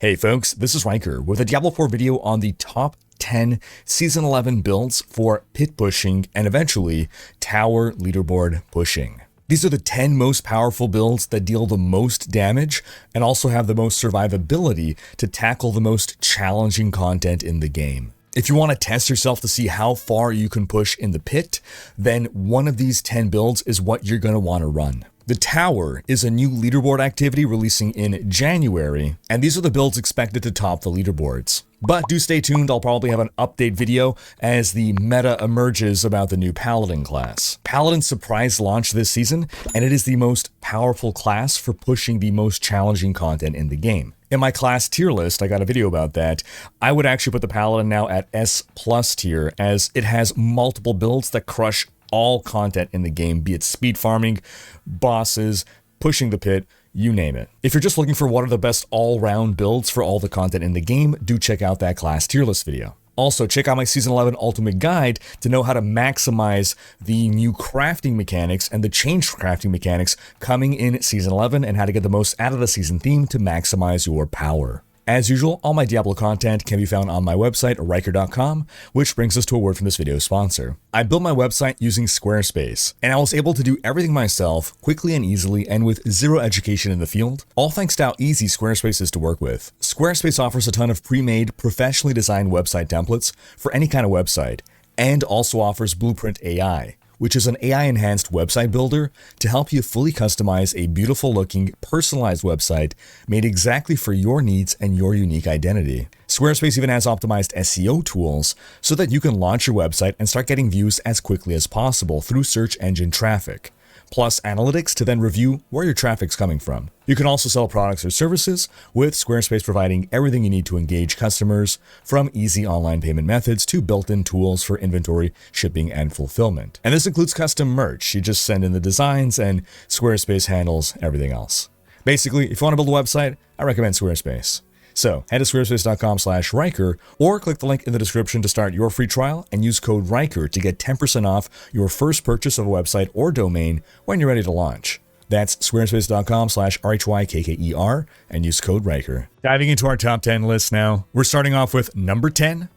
Hey folks, this is Rhykker with a Diablo 4 video on the top 10 Season 11 builds for pit pushing and eventually tower leaderboard pushing. These are the 10 most powerful builds that deal the most damage and also have the most survivability to tackle the most challenging content in the game. If you want to test yourself to see how far you can push in the pit, then one of these 10 builds is what you're going to want to run. The Tower is a new leaderboard activity releasing in January, and these are the builds expected to top the leaderboards. But do stay tuned, I'll probably have an update video as the meta emerges about the new Paladin class. Paladin surprise launched this season, and it is the most powerful class for pushing the most challenging content in the game. In my class tier list, I got a video about that. I would actually put the Paladin now at S+ tier, as it has multiple builds that crush all content in the game, be it speed farming, bosses, pushing the pit, you name it. If you're just looking for what are the best all-round builds for all the content in the game, do check out that class tier list video. Also, check out my Season 11 Ultimate Guide to know how to maximize the new crafting mechanics and the changed crafting mechanics coming in Season 11 and how to get the most out of the season theme to maximize your power. As usual, all my Diablo content can be found on my website, Rhykker.com, which brings us to a word from this video's sponsor. I built my website using Squarespace, and I was able to do everything myself quickly and easily and with zero education in the field, all thanks to how easy Squarespace is to work with. Squarespace offers a ton of pre-made, professionally designed website templates for any kind of website, and also offers Blueprint AI, which is an AI-enhanced website builder to help you fully customize a beautiful-looking, personalized website made exactly for your needs and your unique identity. Squarespace even has optimized SEO tools so that you can launch your website and start getting views as quickly as possible through search engine traffic, plus analytics to then review where your traffic's coming from. You can also sell products or services, with Squarespace providing everything you need to engage customers, from easy online payment methods to built-in tools for inventory, shipping, and fulfillment. And this includes custom merch. You just send in the designs and Squarespace handles everything else. Basically, if you want to build a website, I recommend Squarespace. So head to squarespace.com/Rhykker or click the link in the description to start your free trial and use code Rhykker to get 10% off your first purchase of a website or domain when you're ready to launch. That's squarespace.com/RHYKKER and use code Rhykker. Diving into our top 10 list now, we're starting off with number 10,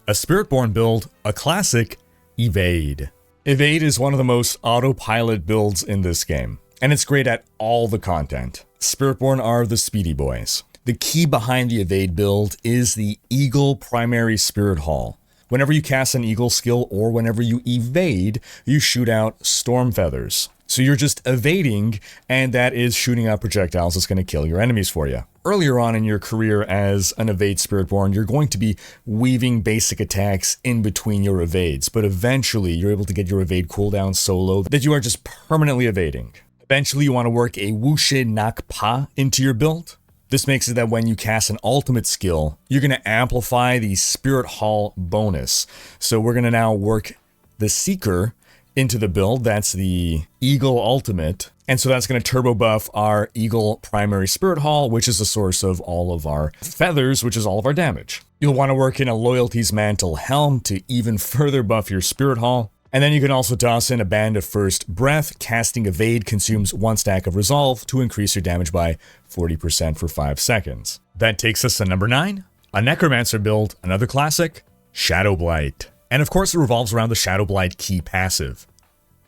a spiritborn build, a classic, Evade. Evade is one of the most autopilot builds in this game, and it's great at all the content. Spiritborn are the speedy boys. The key behind the Evade build is the Eagle primary spirit hall. Whenever you cast an Eagle skill or whenever you evade, you shoot out storm feathers. So you're just evading, and that is shooting out projectiles that's going to kill your enemies for you. Earlier on in your career as an Evade Spiritborn, you're going to be weaving basic attacks in between your evades, but eventually you're able to get your evade cooldown so low that you are just permanently evading. Eventually you want to work a Wuxie Nakpa into your build. This makes it that when you cast an ultimate skill, you're going to amplify the Spirit Hall bonus. So we're going to now work the Seeker into the build. That's the Eagle ultimate. And so that's going to turbo buff our Eagle primary Spirit Hall, which is the source of all of our feathers, which is all of our damage. You'll want to work in a Loyalty's Mantle Helm to even further buff your Spirit Hall. And then you can also toss in a Band of First Breath. Casting Evade consumes 1 stack of Resolve to increase your damage by 40% for 5 seconds. That takes us to number 9, a Necromancer build, another classic, Shadow Blight. And of course it revolves around the Shadow Blight key passive.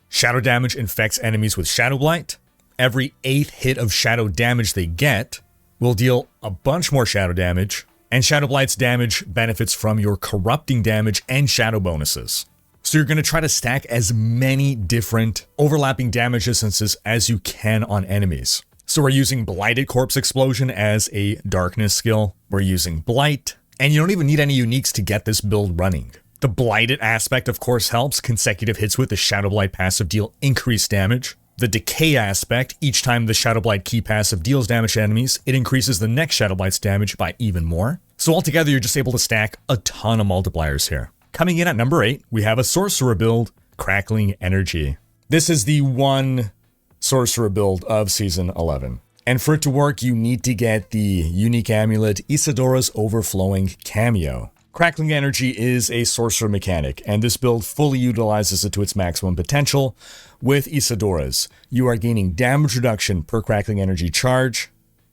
Shadow damage infects enemies with Shadow Blight. Every 8th hit of shadow damage they get will deal a bunch more shadow damage, and Shadow Blight's damage benefits from your corrupting damage and shadow bonuses. So you're going to try to stack as many different overlapping damage distances as you can on enemies. So we're using Blighted Corpse Explosion as a darkness skill. We're using Blight, and you don't even need any uniques to get this build running. The Blighted aspect of course helps. Consecutive hits with the Shadow Blight passive deal increased damage. The Decay aspect, each time the Shadow Blight key passive deals damage to enemies, it increases the next Shadow Blight's damage by even more. So altogether you're just able to stack a ton of multipliers here. Coming in at number 8, we have a sorcerer build, Crackling Energy. This is the one sorcerer build of Season 11. And for it to work, you need to get the unique amulet, Isidora's Overflowing Cameo. Crackling Energy is a sorcerer mechanic, and this build fully utilizes it to its maximum potential. With Isidora's, you are gaining damage reduction per Crackling Energy charge,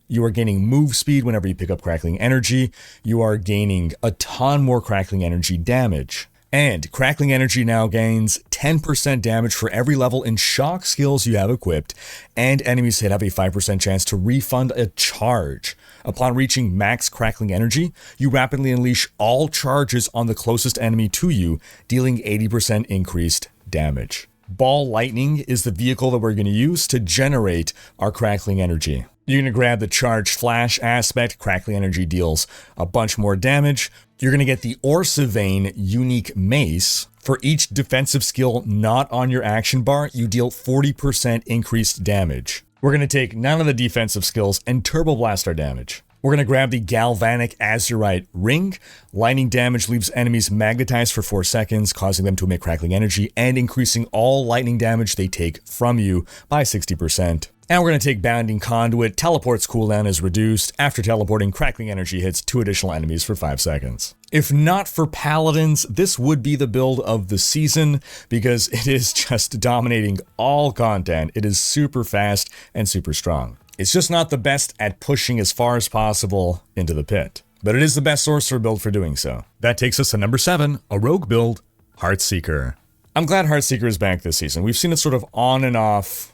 You are gaining move speed whenever you pick up crackling energy. You are gaining a ton more crackling energy damage. And crackling energy now gains 10% damage for every level in shock skills you have equipped, and enemies hit have a 5% chance to refund a charge. Upon reaching max crackling energy, you rapidly unleash all charges on the closest enemy to you, dealing 80% increased damage. Ball lightning is the vehicle that we're going to use to generate our crackling energy. You're going to grab the charged flash aspect. Crackling energy deals a bunch more damage. You're going to get the Orsivane unique mace. For each defensive skill not on your action bar, you deal 40% increased damage. We're going to take none of the defensive skills and turbo blast our damage. We're going to grab the Galvanic Azurite Ring. Lightning damage leaves enemies magnetized for 4 seconds, causing them to emit crackling energy and increasing all lightning damage they take from you by 60%. And we're going to take Bounding Conduit. Teleport's cooldown is reduced. After teleporting, crackling energy hits 2 additional enemies for 5 seconds. If not for Paladins, this would be the build of the season because it is just dominating all content. It is super fast and super strong. It's just not the best at pushing as far as possible into the pit, but it is the best sorcerer build for doing so. That takes us to number 7, a rogue build, Heartseeker. I'm glad Heartseeker is back this season. We've seen it sort of on and off,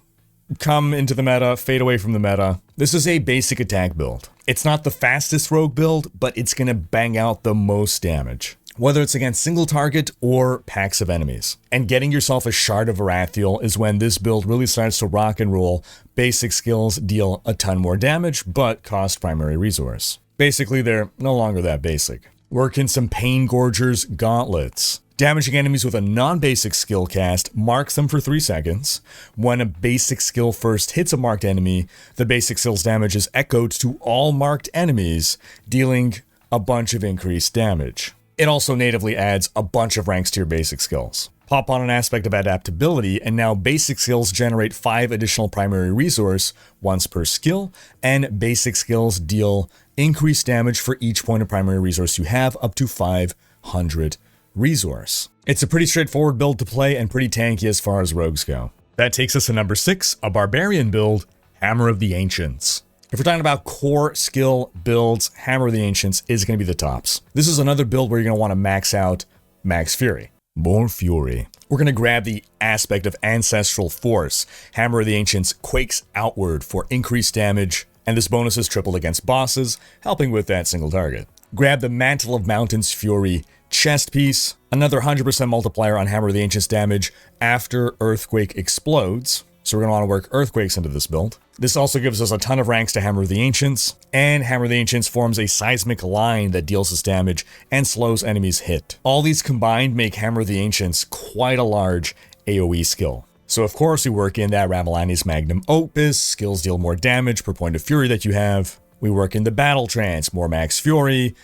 come into the meta, fade away from the meta. This is a basic attack build. It's not the fastest rogue build, but it's going to bang out the most damage, whether it's against single target or packs of enemies. And getting yourself a Shard of Arathiel is when this build really starts to rock and roll. Basic skills deal a ton more damage, but cost primary resource. Basically, they're no longer that basic. Work in some Pain Gorger's Gauntlets. Damaging enemies with a non-basic skill cast marks them for 3 seconds. When a basic skill first hits a marked enemy, the basic skill's damage is echoed to all marked enemies, dealing a bunch of increased damage. It also natively adds a bunch of ranks to your basic skills. Pop on an aspect of adaptability, and now basic skills generate 5 additional primary resource once per skill, and basic skills deal increased damage for each point of primary resource you have, up to 500 resource. It's a pretty straightforward build to play and pretty tanky as far as rogues go. That takes us to number 6, a barbarian build, Hammer of the Ancients. If we're talking about core skill builds, Hammer of the Ancients is going to be the tops. This is another build where you're going to want to max out Max Fury. More Fury. We're going to grab the aspect of Ancestral Force. Hammer of the Ancients quakes outward for increased damage, and this bonus is tripled against bosses, helping with that single target. Grab the Mantle of Mountains Fury chest piece, another 100% multiplier on Hammer of the Ancients damage after Earthquake explodes. So we're going to want to work Earthquakes into this build. This also gives us a ton of ranks to Hammer of the Ancients, and Hammer of the Ancients forms a seismic line that deals us damage and slows enemies' hit. All these combined make Hammer of the Ancients quite a large AoE skill. So of course we work in that Ramalani's Magnum Opus, skills deal more damage per point of fury that you have. We work in the Battle Trance, more max fury,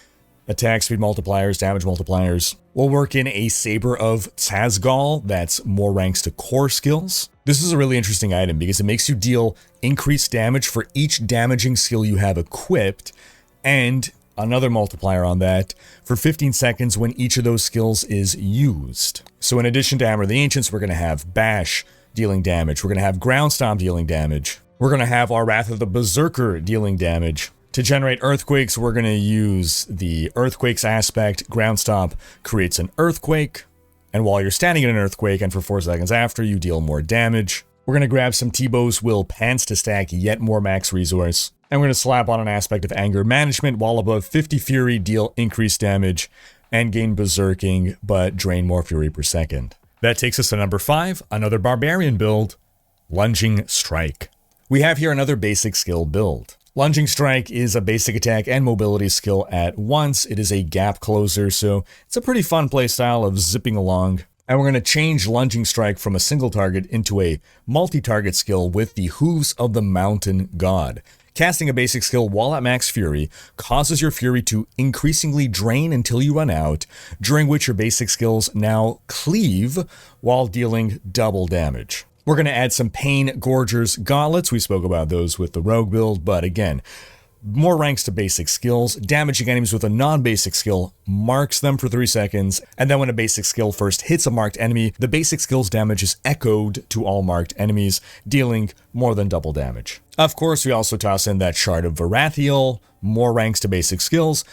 attack speed multipliers, damage multipliers. We'll work in a Saber of Tazgal, that's more ranks to core skills. This is a really interesting item because it makes you deal increased damage for each damaging skill you have equipped, and another multiplier on that for 15 seconds when each of those skills is used. So in addition to Hammer of the Ancients, we're going to have Bash dealing damage. We're going to have Ground Stomp dealing damage. We're going to have our Wrath of the Berserker dealing damage. To generate earthquakes, we're going to use the Earthquakes aspect. Ground Stomp creates an earthquake, and while you're standing in an earthquake and for 4 seconds after, you deal more damage. We're going to grab some T-Bow's Will Pants to stack yet more max resource, and we're going to slap on an aspect of Anger Management. While above 50 Fury, deal increased damage and gain Berserking, but drain more Fury per second. That takes us to number 5, another Barbarian build, Lunging Strike. We have here another basic skill build. Lunging Strike is a basic attack and mobility skill at once. It is a gap closer, so it's a pretty fun playstyle of zipping along. And we're going to change Lunging Strike from a single target into a multi-target skill with the Hooves of the Mountain God. Casting a basic skill while at max fury causes your fury to increasingly drain until you run out, during which your basic skills now cleave while dealing double damage. We're going to add some Pain Gorger's Gauntlets. We spoke about those with the Rogue build, but again, more ranks to basic skills, damaging enemies with a non-basic skill, marks them for 3 seconds, and then when a basic skill first hits a marked enemy, the basic skill's damage is echoed to all marked enemies, dealing more than double damage. Of course, we also toss in that Shard of Varathiel, more ranks to basic skills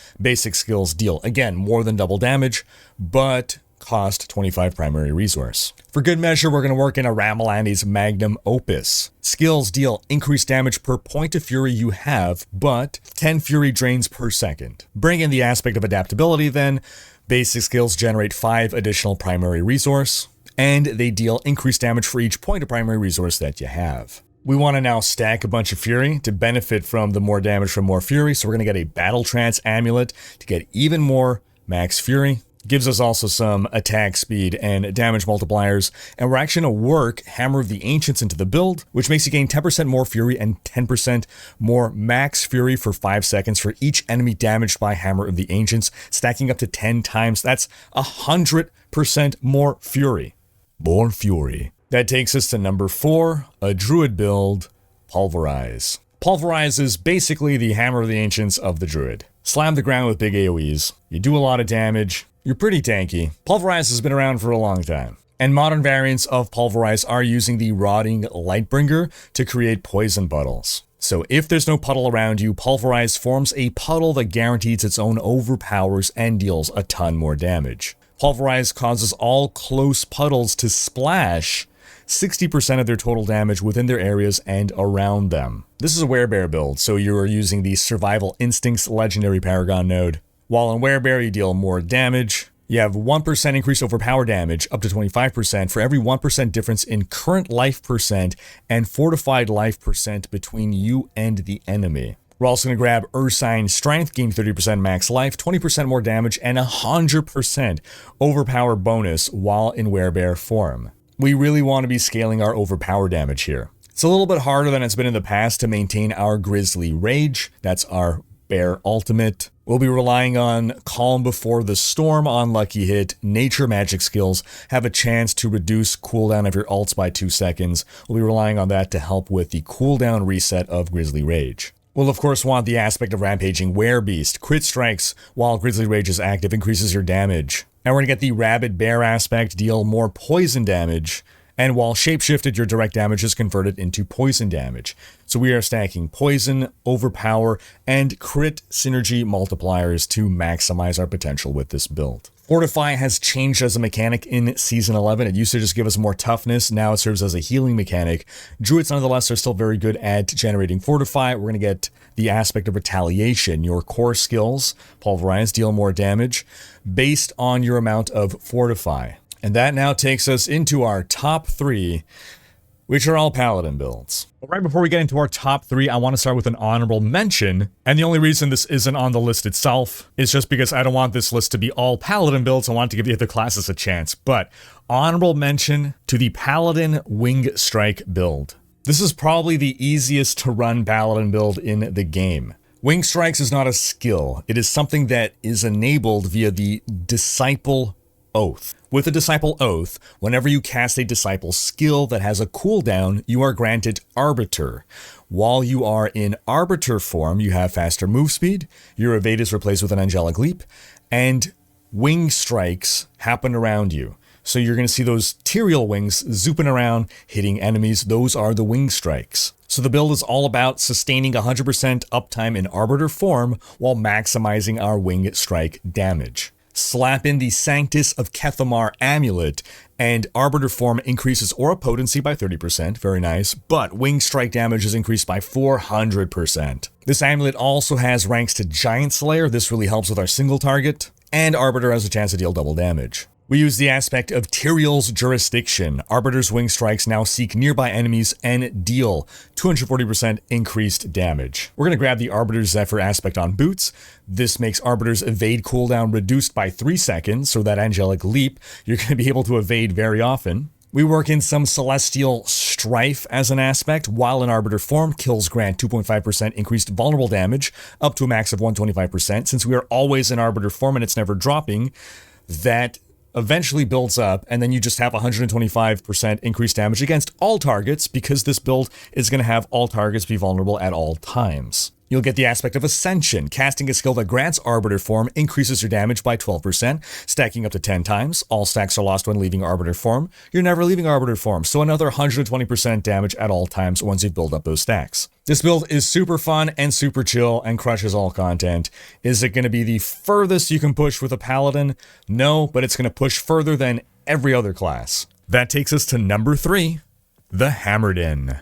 deal, again, more than double damage, but cost 25 primary resource. For good measure, we're going to work in a Ramalandi's Magnum Opus. Skills deal increased damage per point of fury you have, but 10 fury drains per second. Bring in the aspect of adaptability then. Basic skills generate 5 additional primary resource, and they deal increased damage for each point of primary resource that you have. We want to now stack a bunch of fury to benefit from the more damage from more fury, so we're going to get a Battle Trance Amulet to get even more max fury. Gives us also some attack speed and damage multipliers, and we're actually going to work Hammer of the Ancients into the build, which makes you gain 10% more fury and 10% more max fury for 5 seconds for each enemy damaged by Hammer of the Ancients, stacking up to 10 times. That's 100% more fury. More fury. That takes us to number 4, a druid build, Pulverize. Pulverize is basically the Hammer of the Ancients of the druid. Slam the ground with big AoEs. You do a lot of damage. You're pretty tanky. Pulverize has been around for a long time, and modern variants of Pulverize are using the Rotting Lightbringer to create poison puddles. So if there's no puddle around you, Pulverize forms a puddle that guarantees its own overpowers and deals a ton more damage. Pulverize causes all close puddles to splash 60% of their total damage within their areas and around them. This is a Werebear build, so you're using the Survival Instincts Legendary Paragon node. While on Werebear you deal more damage, you have 1% increased overpower damage up to 25% for every 1% difference in current life percent and fortified life percent between you and the enemy. We're also going to grab Ursine Strength, gain 30% max life, 20% more damage, and 100% overpower bonus while in Werebear form. We really want to be scaling our overpower damage here. It's a little bit harder than it's been in the past to maintain our Grizzly Rage. That's our bear ultimate. We'll be relying on Calm Before the Storm on Lucky Hit. Nature magic skills have a chance to reduce cooldown of your ults by 2 seconds. We'll be relying on that to help with the cooldown reset of Grizzly Rage. We'll of course want the aspect of Rampaging Werebeast. Crit strikes while Grizzly Rage is active increases your damage. And we're going to get the Rabid Bear aspect, deal more poison damage, and while shapeshifted, your direct damage is converted into poison damage. So we are stacking poison, overpower, and crit synergy multipliers to maximize our potential with this build. Fortify has changed as a mechanic in Season 11. It used to just give us more toughness. Now it serves as a healing mechanic. Druids, nonetheless, are still very good at generating Fortify. We're going to get the aspect of Retaliation. Your core skills, Pulverize, deal more damage based on your amount of Fortify. And that now takes us into our top 3, which are all Paladin builds. But right before we get into our top 3, I want to start with an honorable mention. And the only reason this isn't on the list itself is just because I don't want this list to be all Paladin builds. I want to give the other classes a chance. But honorable mention to the Paladin Wing Strike build. This is probably the easiest to run Paladin build in the game. Wing Strikes is not a skill. It is something that is enabled via the Disciple Oath. With a Disciple Oath, whenever you cast a Disciple skill that has a cooldown, you are granted Arbiter. While you are in Arbiter form, you have faster move speed, your evade is replaced with an Angelic Leap, and wing strikes happen around you. So you're going to see those Tyrael wings zooping around, hitting enemies. Those are the wing strikes. So the build is all about sustaining 100% uptime in Arbiter form while maximizing our wing strike damage. Slap in the Sanctus of Kethamar amulet, and Arbiter form increases aura potency by 30%, very nice, but wing strike damage is increased by 400%. This amulet also has ranks to Giant Slayer, this really helps with our single target, and Arbiter has a chance to deal double damage. We use the aspect of Tyrael's Jurisdiction. Arbiter's wing strikes now seek nearby enemies and deal 240% increased damage. We're going to grab the Arbiter's Zephyr aspect on boots. This makes Arbiter's evade cooldown reduced by 3 seconds, so that Angelic Leap, you're going to be able to evade very often. We work in some Celestial Strife as an aspect. While in Arbiter form, kills grant 2.5% increased vulnerable damage, up to a max of 125%. Since we are always in Arbiter form and it's never dropping, that eventually builds up, and then you just have 125% increased damage against all targets because this build is going to have all targets be vulnerable at all times. You'll get the aspect of Ascension. Casting a skill that grants Arbiter form increases your damage by 12%, stacking up to 10 times. All stacks are lost when leaving Arbiter form. You're never leaving Arbiter form, so another 120% damage at all times once you build up those stacks. This build is super fun and super chill and crushes all content. Is it going to be the furthest you can push with a Paladin? No, but it's going to push further than every other class. That takes us to number 3, the Hammered-In.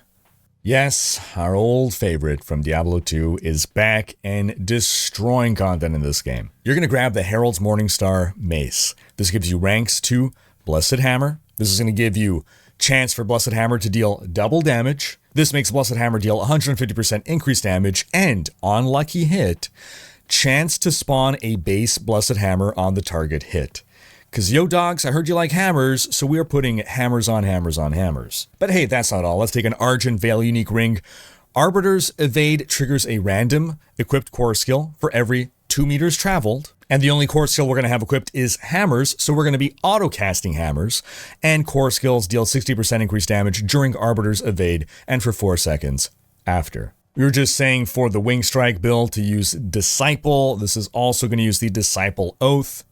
Yes, our old favorite from Diablo 2 is back and destroying content in this game. You're going to grab the Herald's Morningstar Mace. This gives you ranks to Blessed Hammer. This is going to give you chance for Blessed Hammer to deal double damage. This makes Blessed Hammer deal 150% increased damage, and on lucky hit, chance to spawn a base Blessed Hammer on the target hit. Because, yo dogs, I heard you like hammers, so we are putting hammers on hammers on hammers. But hey, that's not all. Let's take an Argent Veil unique ring. Arbiter's Evade triggers a random equipped core skill for every 2 meters traveled. And the only core skill we're going to have equipped is hammers, so we're going to be auto-casting hammers. And core skills deal 60% increased damage during Arbiter's Evade and for 4 seconds after. We were just saying for the Wing Strike build to use Disciple. This is also going to use the Disciple Oath.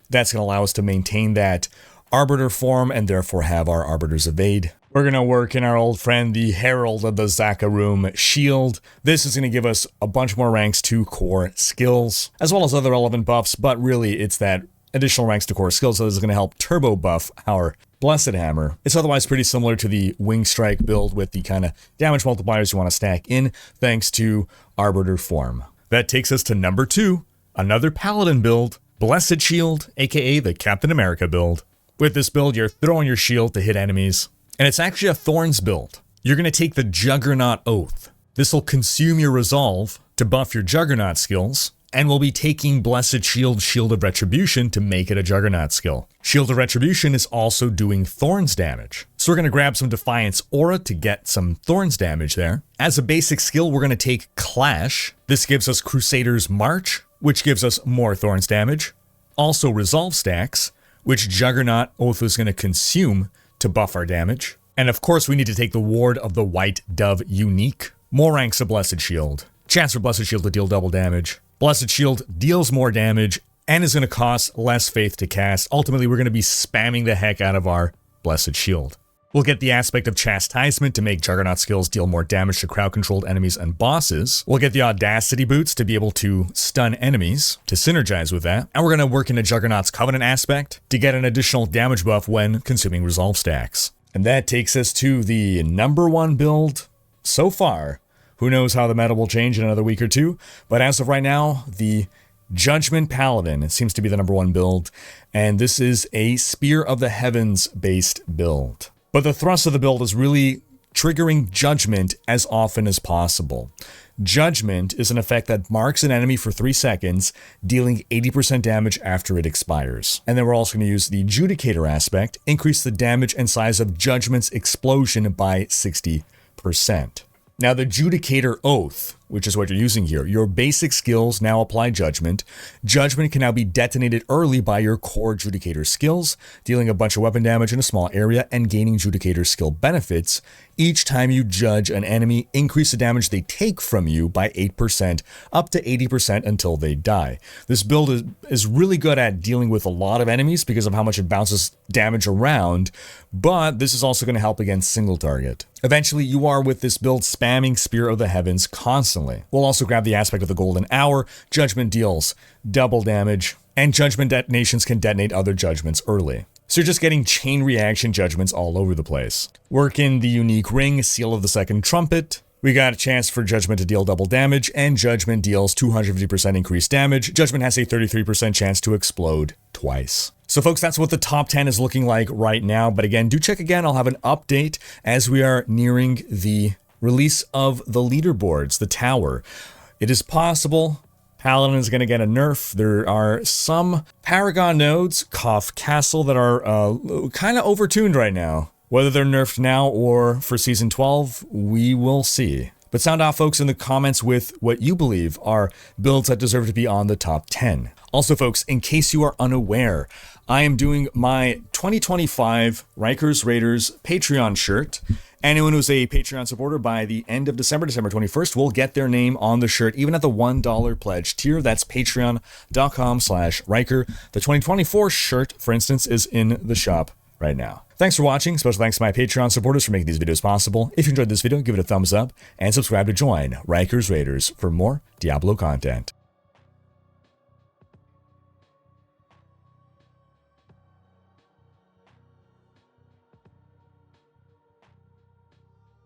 That's going to allow us to maintain that Arbiter form and therefore have our Arbiter's Evade. We're going to work in our old friend, the Herald of the Zakarum Shield. This is going to give us a bunch more ranks to core skills, as well as other relevant buffs, but really it's that additional ranks to core skills that is going to help turbo buff our Blessed Hammer. It's otherwise pretty similar to the Wing Strike build with the kind of damage multipliers you want to stack in, thanks to Arbiter form. That takes us to number 2, another Paladin build. Blessed Shield, aka the Captain America build. With this build, you're throwing your shield to hit enemies, and it's actually a Thorns build. You're going to take the Juggernaut Oath. This will consume your resolve to buff your Juggernaut skills, and we'll be taking Blessed Shield, Shield of Retribution to make it a Juggernaut skill. Shield of Retribution is also doing Thorns damage. So we're going to grab some Defiance Aura to get some Thorns damage there. As a basic skill, we're going to take Clash. This gives us Crusader's March, which gives us more Thorns damage. Also Resolve stacks, which Juggernaut Oath is going to consume to buff our damage. And of course we need to take the Ward of the White Dove unique. More ranks of Blessed Shield. Chance for Blessed Shield to deal double damage. Blessed Shield deals more damage and is going to cost less faith to cast. Ultimately we're going to be spamming the heck out of our Blessed Shield. We'll get the aspect of Chastisement to make Juggernaut skills deal more damage to crowd-controlled enemies and bosses. We'll get the Audacity boots to be able to stun enemies, to synergize with that. And we're going to work in a Juggernaut's Covenant aspect to get an additional damage buff when consuming Resolve stacks. And that takes us to the number 1 build so far. Who knows how the meta will change in another week or two, but as of right now, the Judgment Paladin, it seems to be the number 1 build, and this is a Spear of the Heavens based build. But the thrust of the build is really triggering Judgment as often as possible. Judgment is an effect that marks an enemy for 3 seconds, dealing 80% damage after it expires. And then we're also going to use the Judicator aspect, increase the damage and size of Judgment's explosion by 60%. Now the Judicator Oath, which is what you're using here, your basic skills now apply Judgment. Judgment can now be detonated early by your core Judicator skills, dealing a bunch of weapon damage in a small area and gaining Judicator skill benefits. Each time you judge an enemy, increase the damage they take from you by 8%, up to 80% until they die. This build is really good at dealing with a lot of enemies because of how much it bounces damage around, but this is also going to help against single target. Eventually, you are with this build spamming Spear of the Heavens constantly. We'll also grab the aspect of the Golden Hour. Judgment deals double damage, and Judgment detonations can detonate other Judgments early. So you're just getting chain reaction Judgments all over the place. Work in the unique ring, Seal of the Second Trumpet. We got a chance for Judgment to deal double damage, and Judgment deals 250% increased damage. Judgment has a 33% chance to explode twice. So folks, that's what the top 10 is looking like right now. But again, do check again. I'll have an update as we are nearing the release of the leaderboards, the tower. It is possible Paladin is going to get a nerf. There are some Paragon nodes, Koth Castle, that are kind of overtuned right now. Whether they're nerfed now or for Season 12, we will see. But But sound off, folks, in the comments with what you believe are builds that deserve to be on the top 10. Also, folks, in case you are unaware, I am doing my 2025 Rhykkers Raiders Patreon shirt. Anyone who's a Patreon supporter by the end of December 21st, will get their name on the shirt, even at the $1 pledge tier. That's patreon.com/Rhykker. The 2024 shirt, for instance, is in the shop right now. Thanks for watching. Special thanks to my Patreon supporters for making these videos possible. If you enjoyed this video, give it a thumbs up and subscribe to join Rhykkers Raiders for more Diablo content.